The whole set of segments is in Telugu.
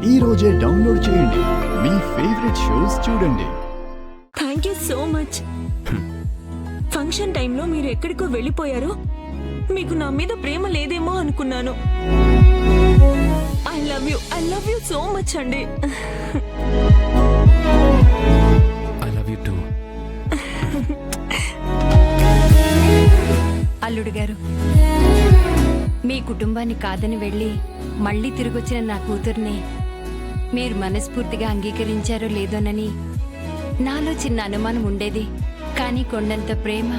ఈ రోజే డౌన్లోడ్ చేయండి. మీ ఫేవరెట్ షోస్ చూడండి. Thank you so much. Function టైంలో మీరు ఎక్కడికో వెళ్ళిపోయారు. మీకు నా మీద ప్రేమ లేదేమో అనుకున్నాను. I love you so much అండి. I love you too. అల్లుడు గారు, మీ కుటుంబాన్ని కాదని వెళ్ళి మళ్ళీ తిరిగొచ్చిన నా కూతుర్ని మీరు మనస్ఫూర్తిగా అంగీకరించారో లేదోనని నాలో చిన్న అనుమానం ఉండేది. కానీ కొండంత ప్రేమ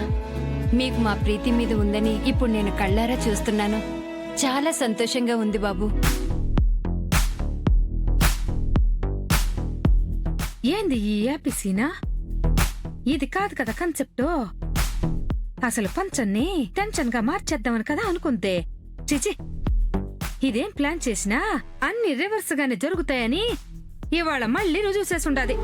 మీకు మా ప్రీతి మీద ఉందని ఇప్పుడు నేను కళ్ళారా చూస్తున్నాను. చాలా సంతోషంగా ఉంది బాబు. ఏంది ఈ యాపిసీనా? ఇది కాదు కదా కాన్సెప్ట్. అసలు పంచన్ని టెన్షన్ గా మార్చేద్దామని కదా అనుకుంటే, చిచి, ఇదేం ప్లాన్ చేసినా అన్ని రివర్స్ గానే జరుగుతాయని ఇవాళ మళ్ళీ రుజువు చేసుండాది.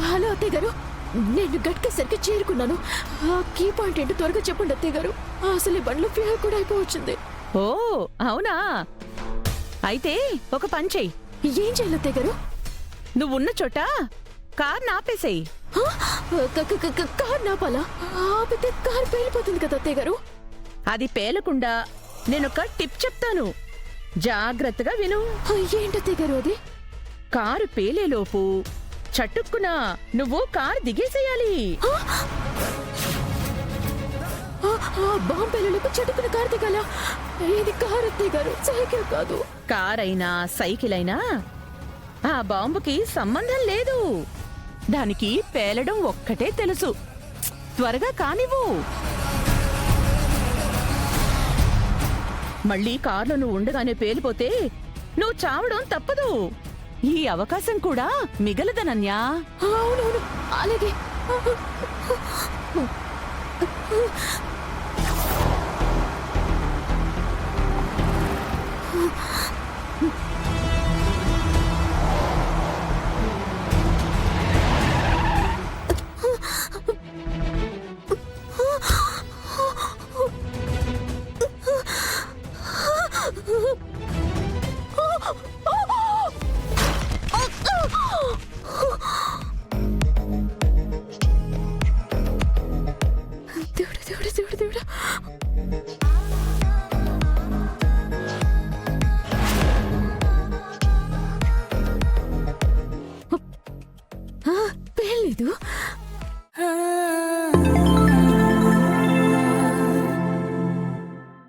హలో అత్తయ్య గారు, నేను గట్క సరిగ్గా చేరుకున్నాను. కీ పాయింట్ ఏంటో త్వరగా చెప్పండి అత్తయ్య గారు. అసలు ఈ బండ్లో ఫ్యూయల్ కూడా అయిపోవచ్చింది. ఓ అవునా, అయితే ఒక పని చెయ్యి. ఏం చేయాలి అత్తయ్య గారు? నువ్వున్న చోట కార్ నాపేసేయి. కార్ నాపాలా? ఆపితే కార్ పేలిపోతుంది కదా అత్తయ్య గారు. అది పేలకుండా నేనొక టిప్ చెప్తాను, జాగ్రత్తగా విను. ఏంటత్తయ్య గారు అది? కారు పేలేలోపు చటుక్కున నువ్వు కారు దిగేసేయాలి. బాంబేలకు చటుకున కార్ దిగాల? ఇది కార్ అత్తయ్య గారు, సైకిల్ కాదు. కార్ అయినా సైకిల్ అయినా ఆ బాంబుకి సంబంధం లేదు. దానికి పేలడం ఒక్కటే తెలుసు. త్వరగా కానివ్వు. మళ్ళీ కార్లో నువ్వు ఉండగానే పేలిపోతే నువ్వు చావడం తప్పదు. ఈ అవకాశం కూడా మిగలదనన్యా. అవునవును, అలాగే.